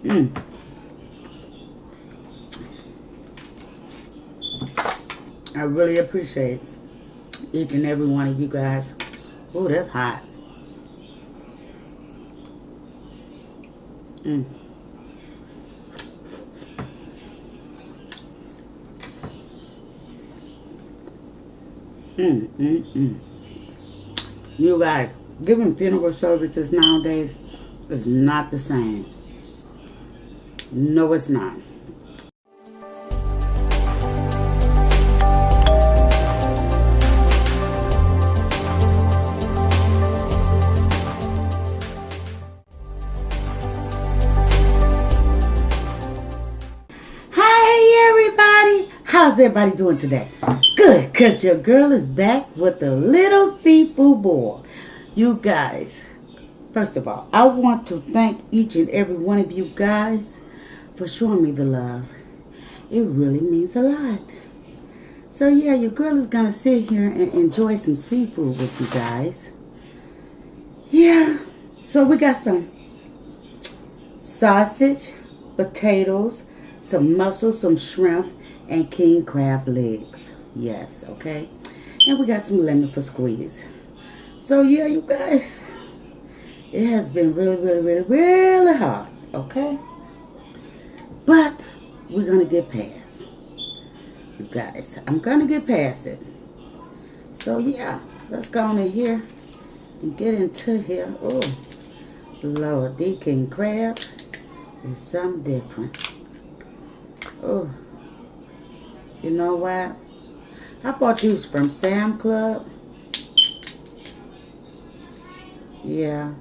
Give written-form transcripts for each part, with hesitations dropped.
Mm. I really appreciate each and every one of you guys. Oh, that's hot. Mm. You guys, giving funeral services nowadays is not the same. No, it's not. Hey everybody, how's everybody doing today? Good, because your girl is back with a little seafood boil. You guys, first of all, I want to thank each and every one of you guys for showing me the love. It really means a lot. So yeah, your girl is going to sit here and enjoy some seafood with you guys. Yeah, so we got some sausage, potatoes, some mussels, some shrimp, and king crab legs. Yes, okay. And we got some lemon for squeeze. So yeah, you guys, it has been really hard, okay? But we're going to get past. You guys, I'm going to get past it. So yeah, let's go on in here and get into here. Oh, Lord, the king crab is something different. Oh, you know what? I bought these from Sam Club. Yeah,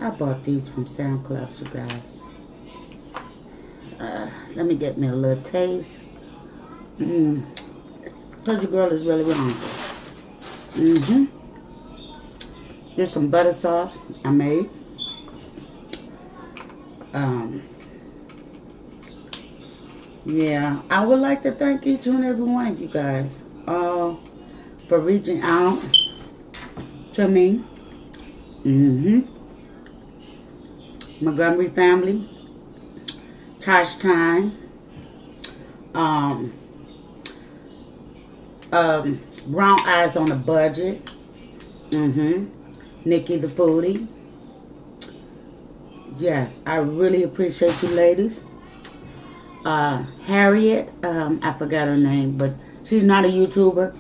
I bought these from Sam Club, you guys. Let me get me a little taste. Because your girl is really hungry. There's some butter sauce I made. Yeah, I would like to thank each and every one of you guys for reaching out to me. Montgomery family, Tosh Time, Brown Eyes on a Budget, Nikki the Foodie. Yes, I really appreciate you ladies. Harriet, I forgot her name, but she's not a YouTuber,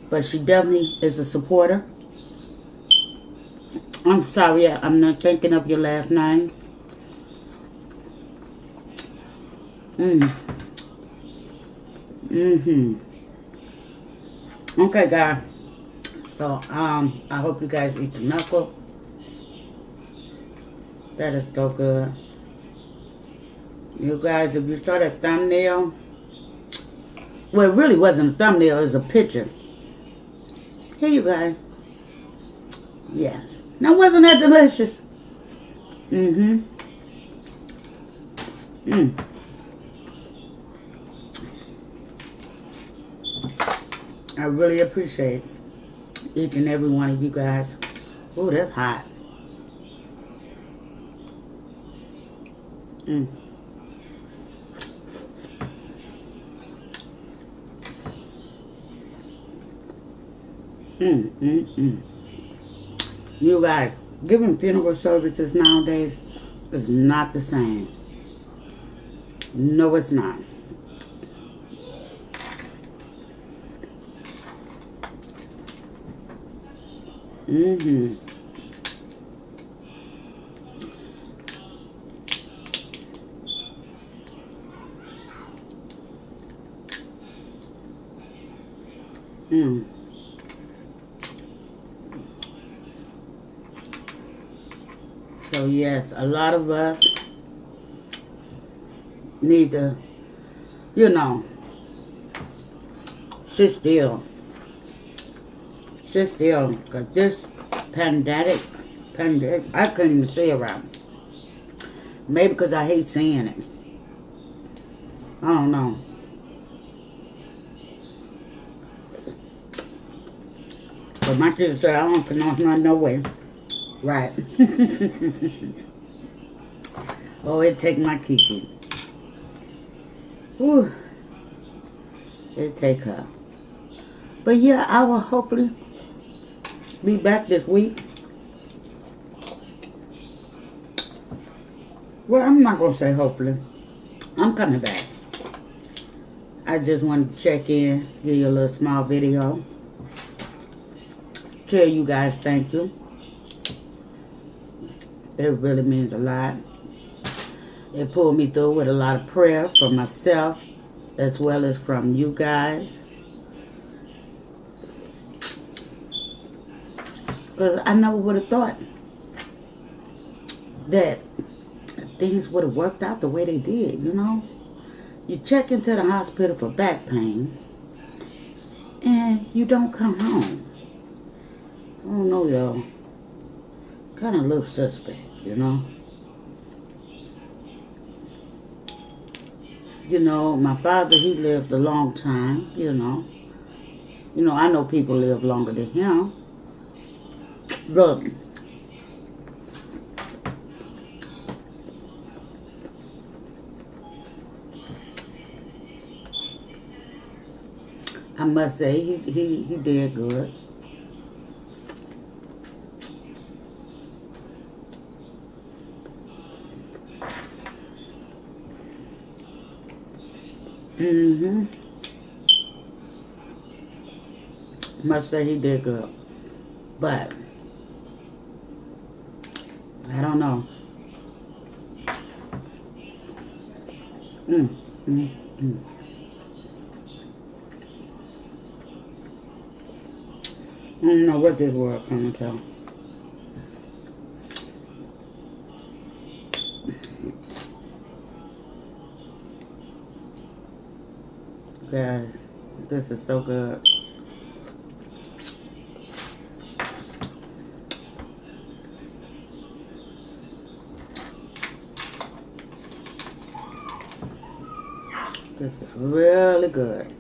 but she definitely is a supporter. I'm sorry, I'm not thinking of your last name. Okay, guys. So, I hope you guys eat the knuckle. That is so good. You guys, if you saw that thumbnail, well, it really wasn't a thumbnail, it was a picture. Here you guys. Yes. Now, wasn't that delicious? I really appreciate each and every one of you guys. Oh, that's hot. You guys, giving funeral services nowadays is not the same. No, it's not. So yes, a lot of us need to, you know, sit still. Sit still, because this pandemic, I couldn't even say it right. Maybe because I hate saying it. I don't know. But my sister said I don't pronounce nothing no way. Right. Oh, it take my Kiki. Whew. It take her. But yeah, I will hopefully be back this week. Well, I'm not going to say hopefully. I'm coming back. I just wanted to check in, give you a little small video. Tell you guys thank you. It really means a lot. It pulled me through with a lot of prayer for myself as well as from you guys. Because I never would have thought that things would have worked out the way they did, you know. You check into the hospital for back pain and you don't come home. I don't know, y'all. Kind of looks suspect, you know. You know, my father, he lived a long time, you know. You know, I know people live longer than him. But I must say, he did good. Must say he did good. But I don't know. I don't know what this world coming to. Guys, this is so good. This is really good.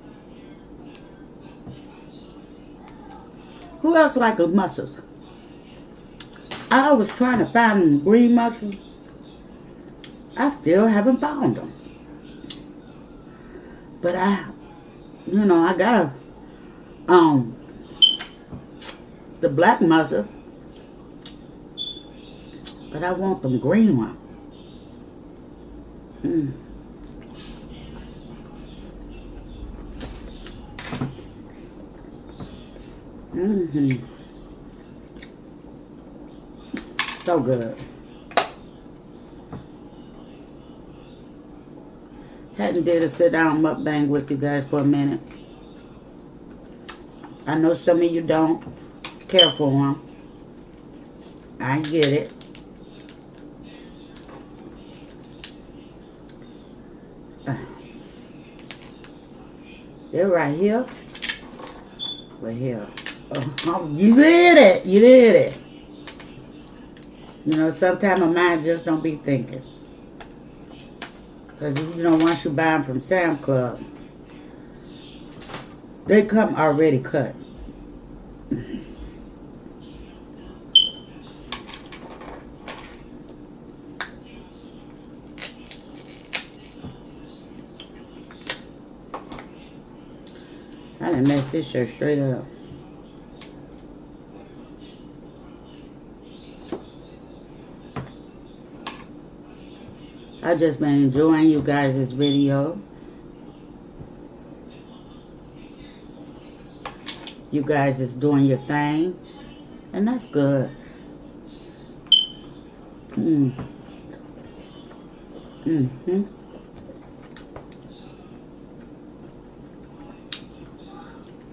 Who else like the mussels? I was trying to find them green mussels. I still haven't found them. But I got the black mussel. But I want them green ones. So good. Hadn't did a sit down mukbang with you guys for a minute. I know some of you don't care for them. I get it. They're right here. Right here. Oh, you did it. You did it. You know, sometimes my mind just don't be thinking. Because, you know, once you buy them from Sam Club, they come already cut. I done messed this shirt straight up. I just been enjoying you guys' video. You guys is doing your thing. And that's good.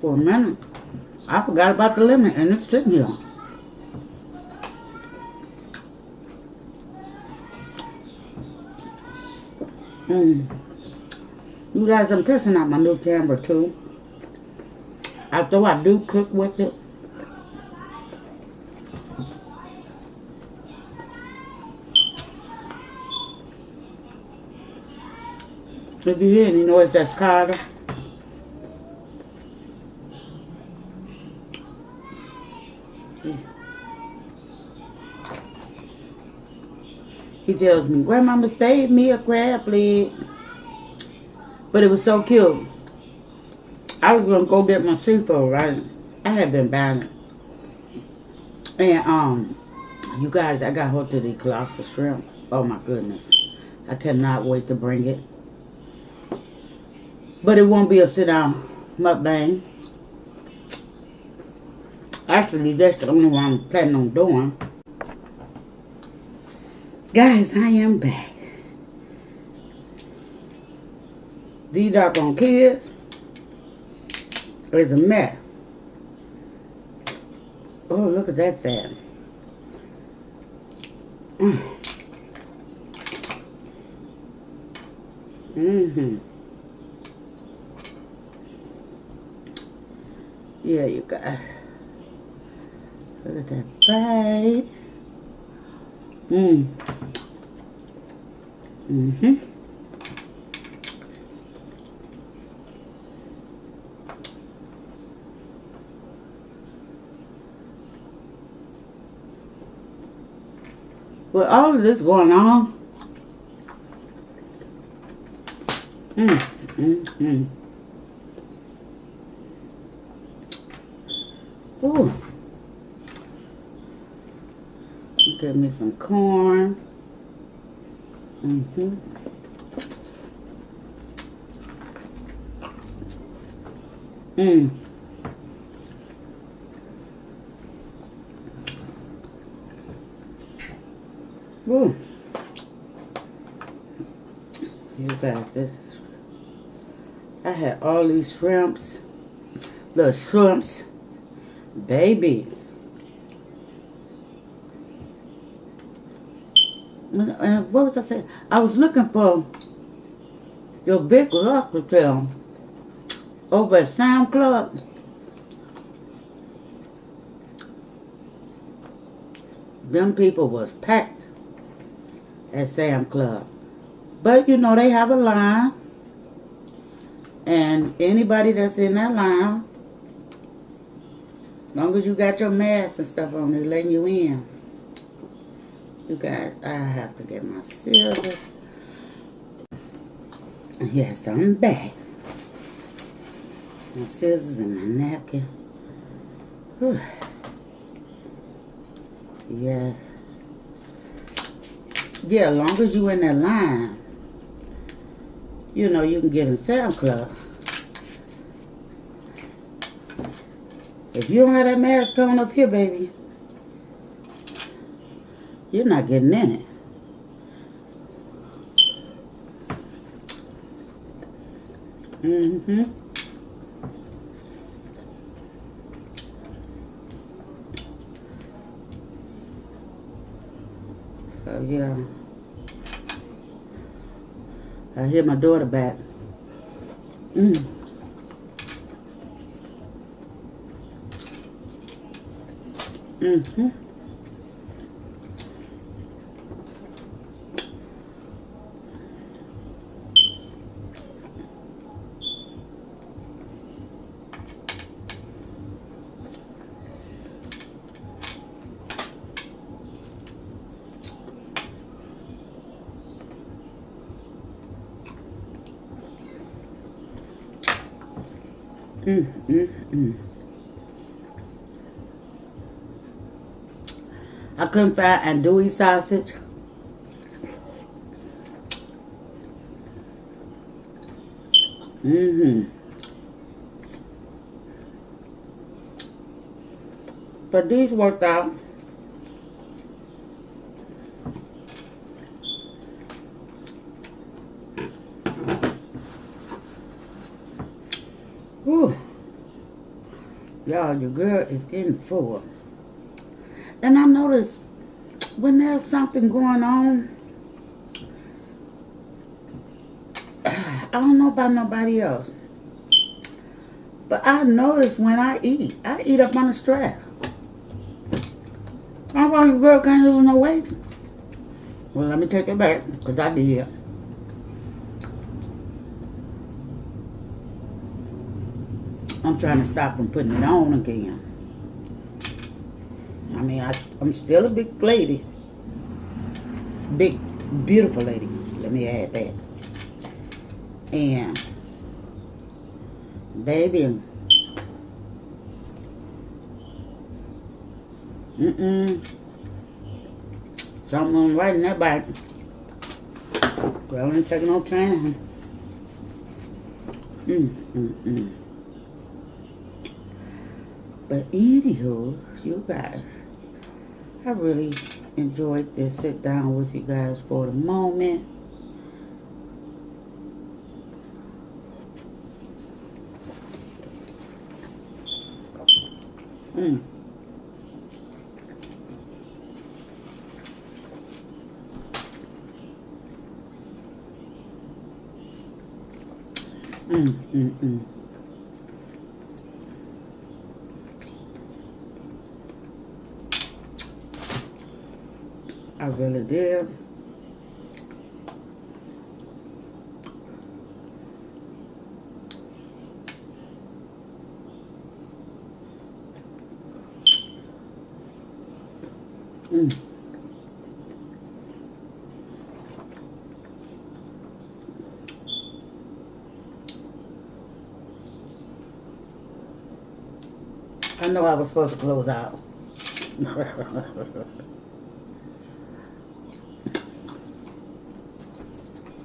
For a minute, I forgot about the lemon and it's sitting here. You guys, I'm testing out my new camera too. Although I do cook with it. If you hear any noise, that's Carter. He tells me, Grandmama saved me a crab leg. But it was so cute. I was gonna go get my seafood, right? I had been buying it. And you guys, I got hold of the colossal shrimp. Oh my goodness. I cannot wait to bring it. But it won't be a sit down mukbang. Actually, that's the only one I'm planning on doing. Guys, I am back. These doggone kids is a mess. Oh, look at that fat. Yeah, you guys. Look at that bite. With all of this going on, ooh, give me some corn. Ooh. You guys, this, I had all these shrimps, little shrimps, baby. And what was I saying? I was looking for your big lobster tail over at Sam Club. Them people was packed at Sam Club. But you know, they have a line. And anybody that's in that line, as long as you got your mask and stuff on, they letting you in. You guys, I have to get my scissors. Yes, I'm back. My scissors and my napkin. Whew. Yeah. Yeah, as long as you in that line, you know, you can get in Sam Club. If you don't have that mask on up here, baby, you're not getting in it. Yeah. I hear my daughter back. I couldn't find andouille sausage. But these worked out. Whew. Y'all, your girl is getting full. And I noticed when there's something going on, I don't know about nobody else, but I notice when I eat up on the strap. I want your girl can't lose no weight. Well, let me take it back, because I did. I'm trying to stop from putting it on again. I mean, I'm still a big lady. Big Beautiful lady. Let me add that. And baby, something right in that bite. Girl ain't taking no time. But anywho, you guys, I really enjoyed this sit down with you guys for the moment. I really did. I know I was supposed to close out.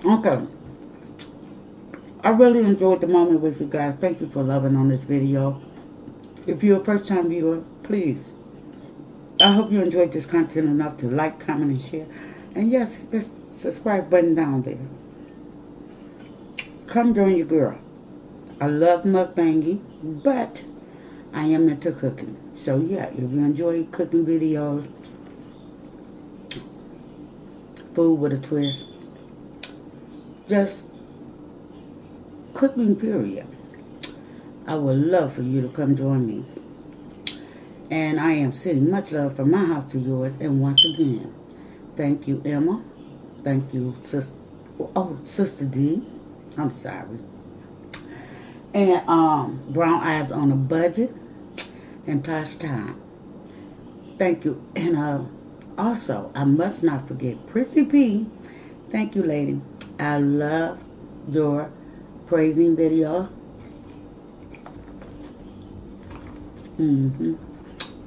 Okay. I really enjoyed the moment with you guys. Thank you for loving on this video. If you're a first time viewer, please. I hope you enjoyed this content enough to like, comment, and share. And yes, hit the subscribe button down there. Come join your girl. I love mukbanging, but I am into cooking. So yeah, if you enjoy cooking videos, food with a twist, just cooking period, I would love for you to come join me. And I am sending much love from my house to yours. And once again, thank you, Emma. Thank you, Sister D. I'm sorry. And Brown Eyes on a Budget and Tosh Time. Thank you. And also, I must not forget Prissy P. Thank you, lady. I love your praising video.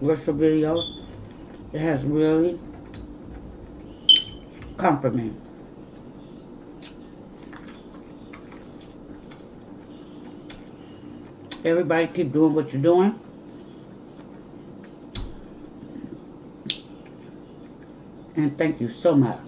Worship video. It has really comforted me. Everybody keep doing what you're doing. And thank you so much.